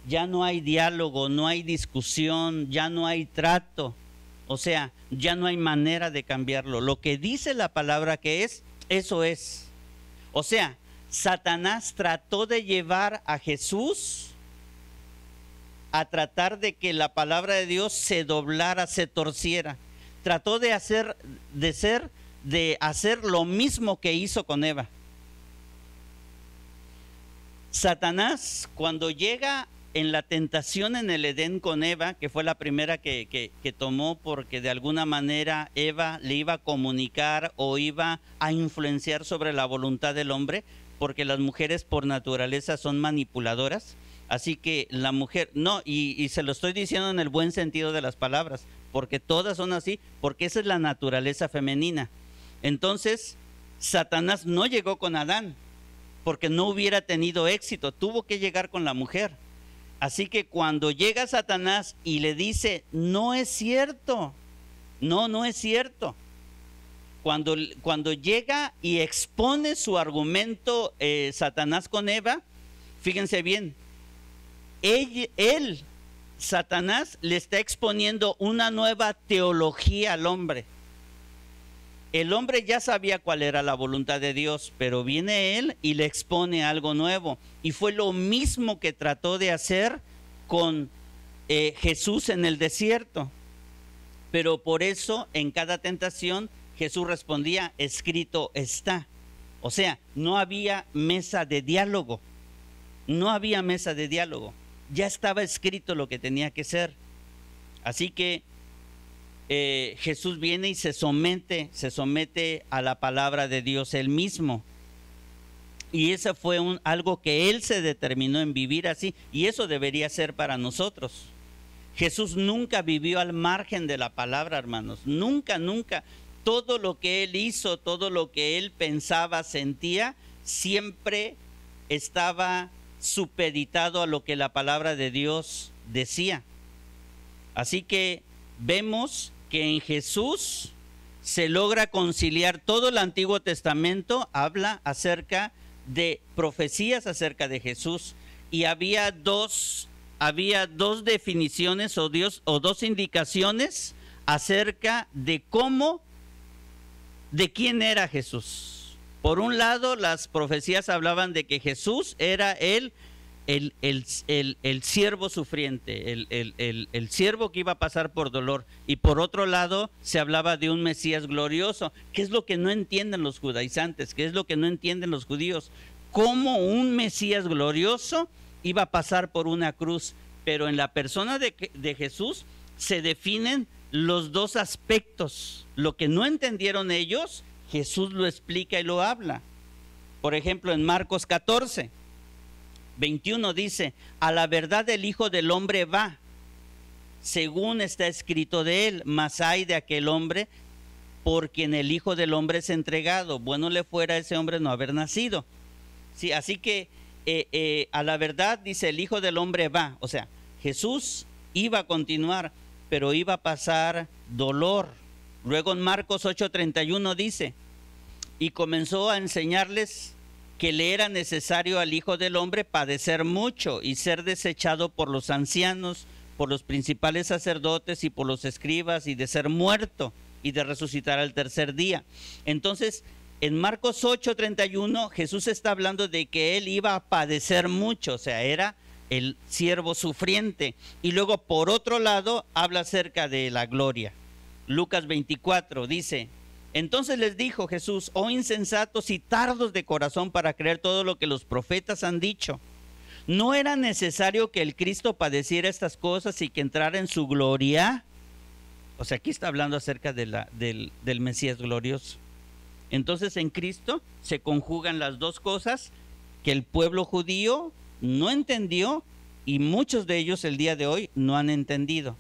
ya no hay diálogo, no hay discusión, ya no hay trato. O sea, ya no hay manera de cambiarlo. Lo que dice la palabra que es, eso es. O sea, Satanás trató de llevar a Jesús a tratar de que la palabra de Dios se doblara, se torciera. Trató de hacer lo mismo que hizo con Eva. Satanás, cuando llega en la tentación en el Edén con Eva, que fue la primera que tomó porque de alguna manera Eva le iba a comunicar o iba a influenciar sobre la voluntad del hombre, porque las mujeres por naturaleza son manipuladoras. Así que la mujer, no, y se lo estoy diciendo en el buen sentido de las palabras, porque todas son así, porque esa es la naturaleza femenina. Entonces, Satanás no llegó con Adán, porque no hubiera tenido éxito, tuvo que llegar con la mujer. Así que cuando llega Satanás y le dice, no es cierto, no es cierto. Cuando llega y expone su argumento Satanás con Eva, fíjense bien, Satanás le está exponiendo una nueva teología al hombre. El hombre ya sabía cuál era la voluntad de Dios, pero viene él y le expone algo nuevo. Y fue lo mismo que trató de hacer con Jesús en el desierto. Pero por eso en cada tentación Jesús respondía, escrito está. O sea, no había mesa de diálogo. No había mesa de diálogo. Ya estaba escrito lo que tenía que ser. Así que Jesús viene y se somete a la palabra de Dios él mismo. Y eso fue algo que él se determinó en vivir así. Y eso debería ser para nosotros. Jesús nunca vivió al margen de la palabra, hermanos. Nunca, nunca. Todo lo que él hizo, todo lo que él pensaba, sentía, siempre estaba supeditado a lo que la palabra de Dios decía. Así que vemos que en Jesús se logra conciliar todo el Antiguo Testamento, habla acerca de profecías acerca de Jesús, y había dos definiciones o dos indicaciones acerca de quién era Jesús. Por un lado, las profecías hablaban de que Jesús era el siervo sufriente, el siervo que iba a pasar por dolor. Y por otro lado, se hablaba de un Mesías glorioso. ¿Qué es lo que no entienden los judaizantes? ¿Qué es lo que no entienden los judíos? ¿Cómo un Mesías glorioso iba a pasar por una cruz? Pero en la persona de Jesús se definen los dos aspectos. Lo que no entendieron ellos, Jesús lo explica y lo habla. Por ejemplo, en Marcos 14, 21 dice, a la verdad el Hijo del Hombre va, según está escrito de él, mas hay de aquel hombre por quien el Hijo del Hombre es entregado. Bueno le fuera a ese hombre no haber nacido. Sí, así que a la verdad dice el Hijo del Hombre va. O sea, Jesús iba a continuar, pero iba a pasar dolor. Luego en Marcos 8:31 dice, y comenzó a enseñarles que le era necesario al Hijo del Hombre padecer mucho y ser desechado por los ancianos, por los principales sacerdotes y por los escribas, y de ser muerto y de resucitar al tercer día. Entonces, en Marcos 8:31, Jesús está hablando de que él iba a padecer mucho, o sea, era el siervo sufriente. Y luego, por otro lado, habla acerca de la gloria. Lucas 24 dice, entonces les dijo Jesús, oh insensatos y tardos de corazón para creer todo lo que los profetas han dicho. ¿No era necesario que el Cristo padeciera estas cosas y que entrara en su gloria? O sea, aquí está hablando acerca del Mesías glorioso. Entonces en Cristo se conjugan las dos cosas que el pueblo judío no entendió y muchos de ellos el día de hoy no han entendido.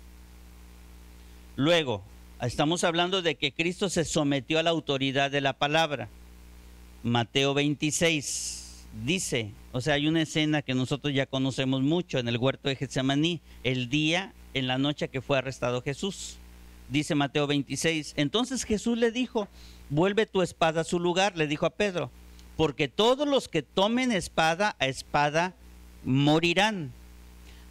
Luego, estamos hablando de que Cristo se sometió a la autoridad de la palabra. Mateo 26, dice, o sea, hay una escena que nosotros ya conocemos mucho en el huerto de Getsemaní, el día, en la noche que fue arrestado Jesús. Dice Mateo 26, entonces Jesús le dijo, vuelve tu espada a su lugar, le dijo a Pedro, porque todos los que tomen espada a espada morirán.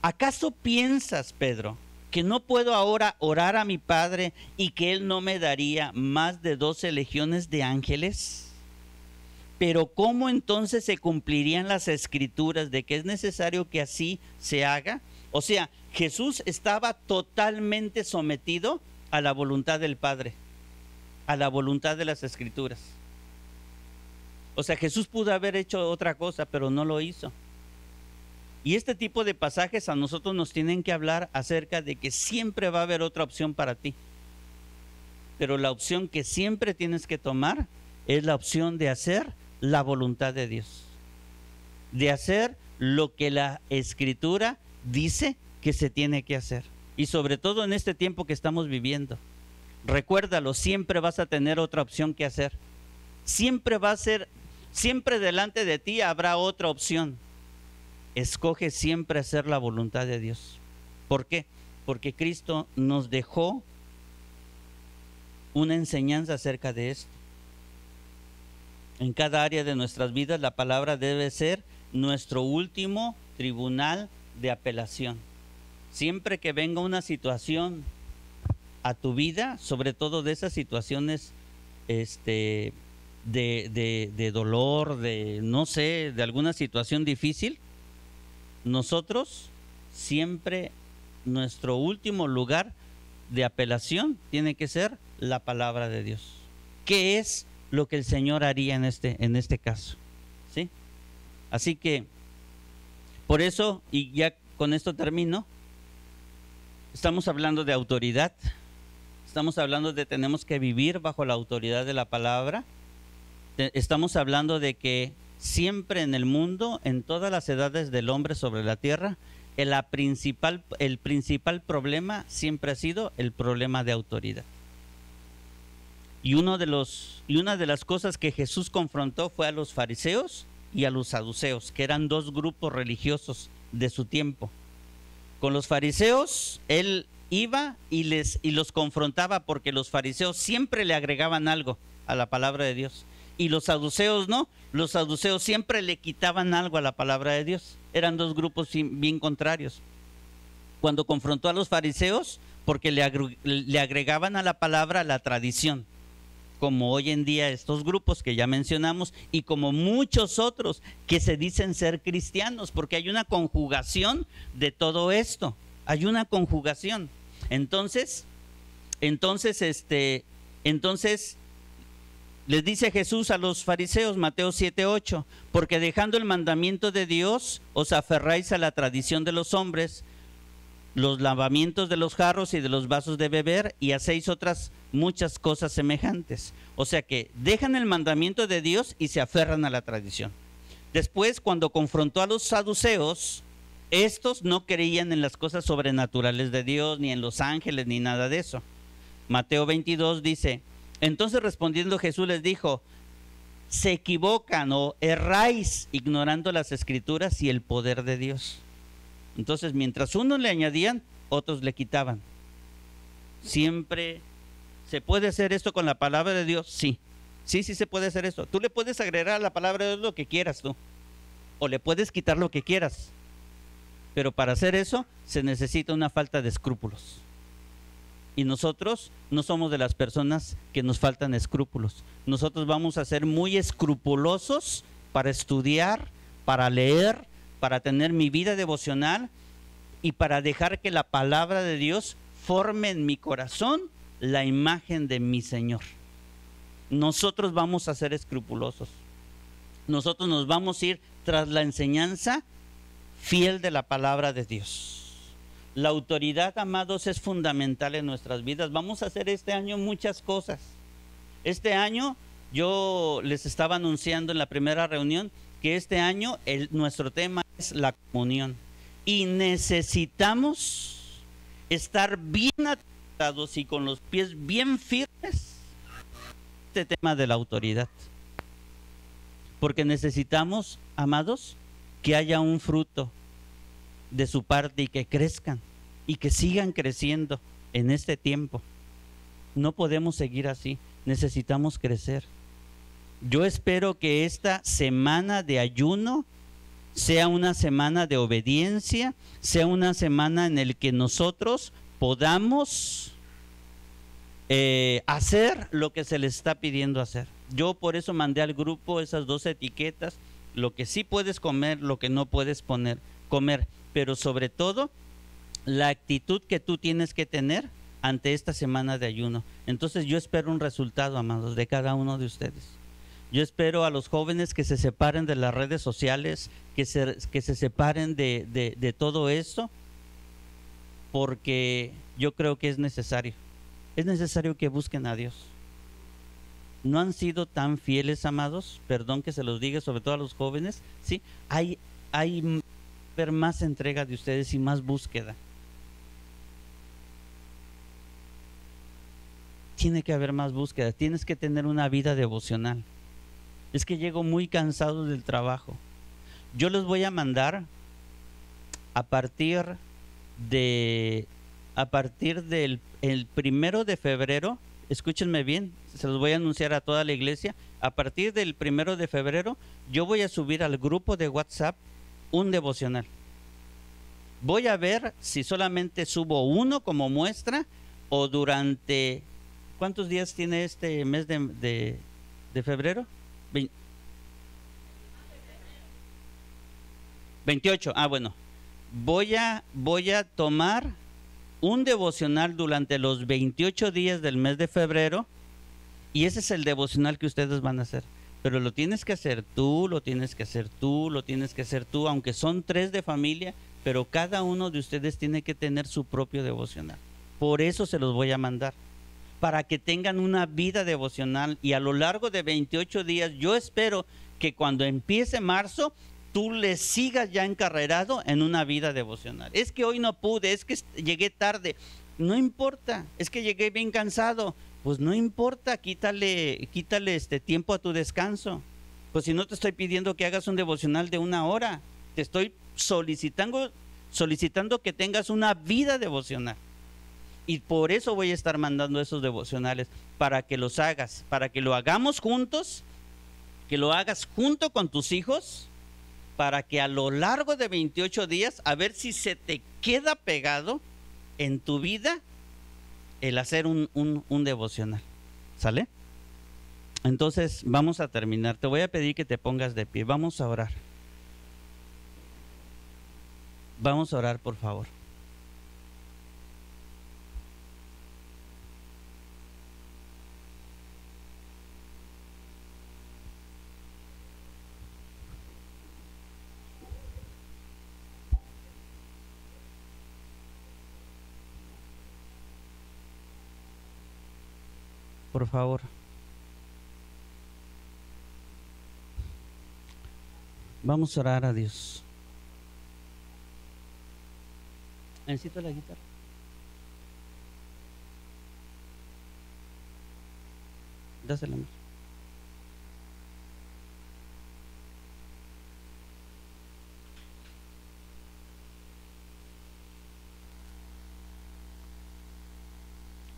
¿Acaso piensas, Pedro, que no puedo ahora orar a mi Padre y que Él no me daría más de 12 legiones de ángeles? Pero ¿cómo entonces se cumplirían las escrituras de que es necesario que así se haga? O sea, Jesús estaba totalmente sometido a la voluntad del Padre, a la voluntad de las escrituras. O sea, Jesús pudo haber hecho otra cosa, pero no lo hizo. Y este tipo de pasajes a nosotros nos tienen que hablar acerca de que siempre va a haber otra opción para ti. Pero la opción que siempre tienes que tomar es la opción de hacer la voluntad de Dios. De hacer lo que la Escritura dice que se tiene que hacer. Y sobre todo en este tiempo que estamos viviendo. Recuérdalo, siempre vas a tener otra opción que hacer. Siempre va a ser, siempre delante de ti habrá otra opción. Escoge siempre hacer la voluntad de Dios. ¿Por qué? Porque Cristo nos dejó una enseñanza acerca de esto. En cada área de nuestras vidas la palabra debe ser nuestro último tribunal de apelación. Siempre que venga una situación a tu vida, sobre todo de esas situaciones de dolor, de no sé, de alguna situación difícil, nosotros siempre nuestro último lugar de apelación tiene que ser la palabra de Dios. ¿Qué es lo que el Señor haría en este caso? ¿Sí? Así que, por eso, y ya con esto termino, estamos hablando de autoridad, estamos hablando de tenemos que vivir bajo la autoridad de la palabra, estamos hablando de que siempre en el mundo, en todas las edades del hombre sobre la tierra, el principal problema siempre ha sido el problema de autoridad. Y una de las cosas que Jesús confrontó fue a los fariseos y a los saduceos, que eran dos grupos religiosos de su tiempo. Con los fariseos, él iba y los confrontaba porque los fariseos siempre le agregaban algo a la palabra de Dios. Y los saduceos no, los saduceos siempre le quitaban algo a la palabra de Dios. Eran dos grupos bien contrarios. Cuando confrontó a los fariseos, porque le agregaban a la palabra la tradición, como hoy en día estos grupos que ya mencionamos y como muchos otros que se dicen ser cristianos, porque hay una conjugación de todo esto, hay una conjugación. Entonces les dice Jesús a los fariseos, Mateo 7:8, porque dejando el mandamiento de Dios, os aferráis a la tradición de los hombres, los lavamientos de los jarros y de los vasos de beber, y hacéis otras muchas cosas semejantes. O sea que dejan el mandamiento de Dios y se aferran a la tradición. Después, cuando confrontó a los saduceos, estos no creían en las cosas sobrenaturales de Dios, ni en los ángeles, ni nada de eso. Mateo 22 dice, entonces respondiendo Jesús les dijo, se equivocan o erráis ignorando las escrituras y el poder de Dios. Entonces, mientras unos le añadían, otros le quitaban. Siempre se puede hacer esto con la palabra de Dios, sí. Sí se puede hacer esto. Tú le puedes agregar a la palabra de Dios lo que quieras tú, o le puedes quitar lo que quieras. Pero para hacer eso se necesita una falta de escrúpulos. Y nosotros no somos de las personas que nos faltan escrúpulos. Nosotros vamos a ser muy escrupulosos para estudiar, para leer, para tener mi vida devocional y para dejar que la palabra de Dios forme en mi corazón la imagen de mi Señor. Nosotros vamos a ser escrupulosos. Nosotros nos vamos a ir tras la enseñanza fiel de la palabra de Dios. La autoridad, amados, es fundamental en nuestras vidas. Vamos a hacer este año muchas cosas. Este año, yo les estaba anunciando en la primera reunión que este año nuestro tema es la comunión. Y necesitamos estar bien atados y con los pies bien firmes este tema de la autoridad. porque necesitamos, amados, que haya un fruto de su parte y que crezcan y que sigan creciendo en este tiempo. No podemos seguir así, necesitamos crecer. Yo espero que esta semana de ayuno sea una semana de obediencia, sea una semana en la que nosotros podamos hacer lo que se les está pidiendo hacer. Yo por eso mandé al grupo esas 2 etiquetas, lo que sí puedes comer, lo que no puedes comer, pero sobre todo la actitud que tú tienes que tener ante esta semana de ayuno. Entonces yo espero un resultado, amados, de cada uno de ustedes. Yo espero a los jóvenes que se separen de las redes sociales, que se separen de todo esto, porque yo creo que es necesario. Es necesario que busquen a Dios. No han sido tan fieles, amados, perdón que se los diga, sobre todo a los jóvenes, ¿sí? Hay ver más entrega de ustedes y más búsqueda. Tiene que haber más búsqueda, tienes que tener una vida devocional. Es que llego muy cansado del trabajo. Yo les voy a mandar a partir del el 1 de febrero, escúchenme bien, se los voy a anunciar a toda la iglesia. A partir del 1 de febrero yo voy a subir al grupo de WhatsApp un devocional. Voy a ver si solamente subo uno como muestra o durante... ¿Cuántos días tiene este mes de febrero? 28. Ah, bueno. Voy a tomar un devocional durante los 28 días del mes de febrero y ese es el devocional que ustedes van a hacer. Pero lo tienes que hacer tú, lo tienes que hacer tú, lo tienes que hacer tú, aunque son 3 de familia, pero cada uno de ustedes tiene que tener su propio devocional. Por eso se los voy a mandar, para que tengan una vida devocional y a lo largo de 28 días, yo espero que cuando empiece marzo, tú le sigas ya encarrerado en una vida devocional. Es que hoy no pude, es que llegué tarde. No importa, es que llegué bien cansado. Pues no importa, quítale tiempo a tu descanso. Pues si no te estoy pidiendo que hagas un devocional de 1 hora, te estoy solicitando que tengas una vida devocional. Y por eso voy a estar mandando esos devocionales, para que los hagas, para que lo hagamos juntos, que lo hagas junto con tus hijos, para que a lo largo de 28 días, a ver si se te queda pegado en tu vida el hacer un devocional. ¿Sale? Entonces vamos a terminar. Te voy a pedir que te pongas de pie. Vamos a orar. Vamos a orar, por favor. Por favor. Vamos a orar a Dios. Necesito la guitarra. Dásela.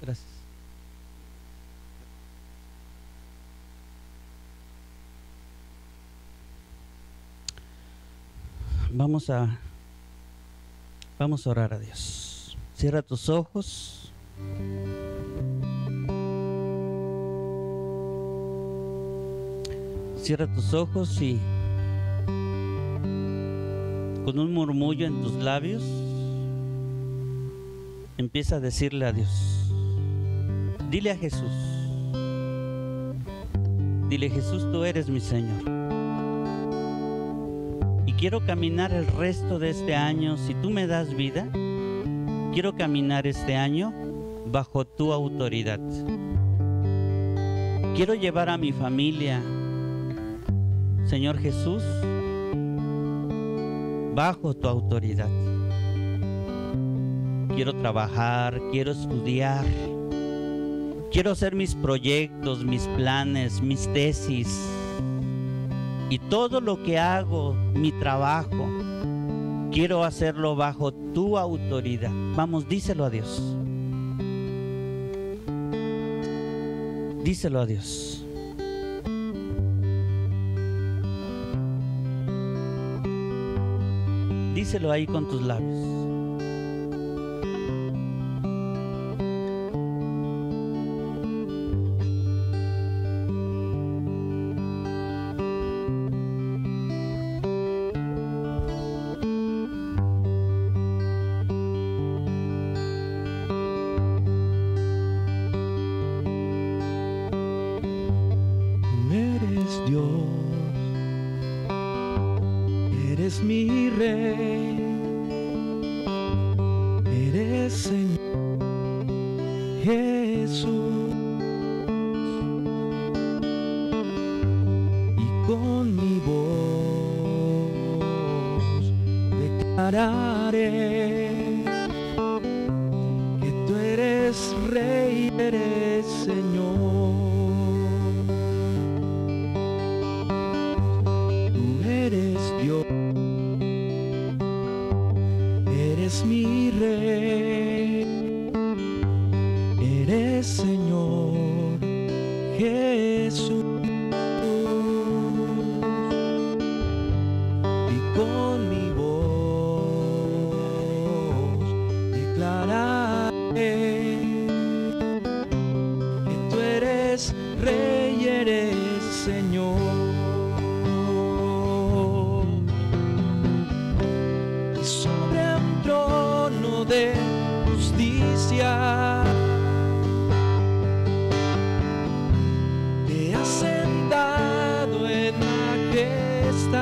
Gracias. Vamos a orar a Dios. Cierra tus ojos. Cierra tus ojos y con un murmullo en tus labios empieza a decirle a Dios. Dile a Jesús. Dile: Jesús, tú eres mi Señor. Quiero caminar el resto de este año, si tú me das vida, quiero caminar este año bajo tu autoridad. Quiero llevar a mi familia, Señor Jesús, bajo tu autoridad. Quiero trabajar, quiero estudiar, quiero hacer mis proyectos, mis planes, mis tesis. Y todo lo que hago, mi trabajo, quiero hacerlo bajo tu autoridad. Vamos, díselo a Dios. Díselo a Dios. Díselo ahí con tus labios. Eres mi Rey, eres Señor Jesús, y con mi voz declararé que tú eres Rey, eres Señor. Dios, eres mi Rey, eres Señor Jesús, y con mi voz declararé que tú eres Rey, eres Señor. De justicia te has sentado en majestad,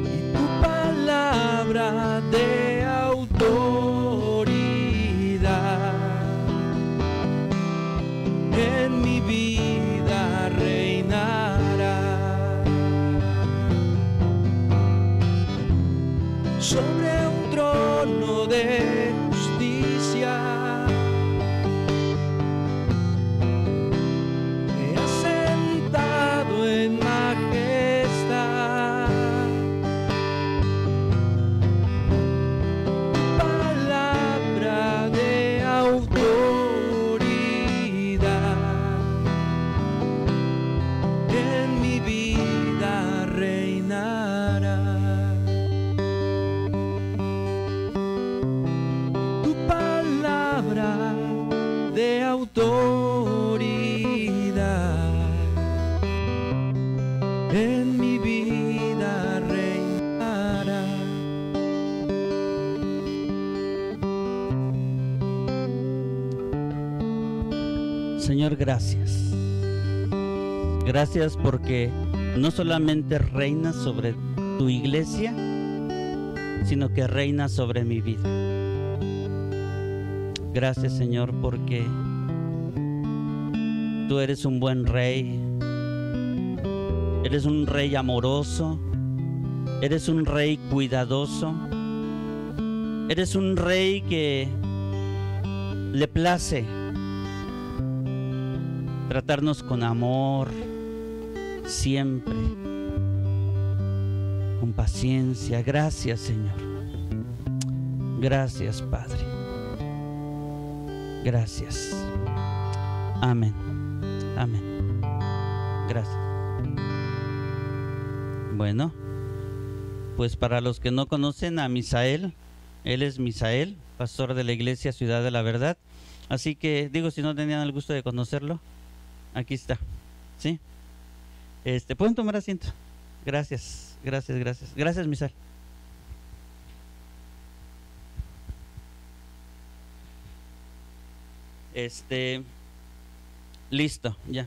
y tu palabra de autoridad en mi vida reinará. Sobre un trono de justicia te has sentado en majestad, palabra de autoridad en mi vida reinará. De autoridad en mi vida reinará. Señor, gracias. Gracias porque no solamente reinas sobre tu iglesia, sino que reinas sobre mi vida. Gracias, Señor, porque tú eres un buen rey, eres un rey amoroso, eres un rey cuidadoso, eres un rey que le place tratarnos con amor siempre, con paciencia. Gracias, Señor. Gracias, Padre. Gracias. Amén. Amén. Gracias. Bueno, pues para los que no conocen a Misael, él es Misael, pastor de la iglesia Ciudad de la Verdad. Así que, digo, si no tenían el gusto de conocerlo, aquí está. ¿Sí? Pueden tomar asiento. Gracias, gracias, gracias. Gracias, Misael. Listo, ya.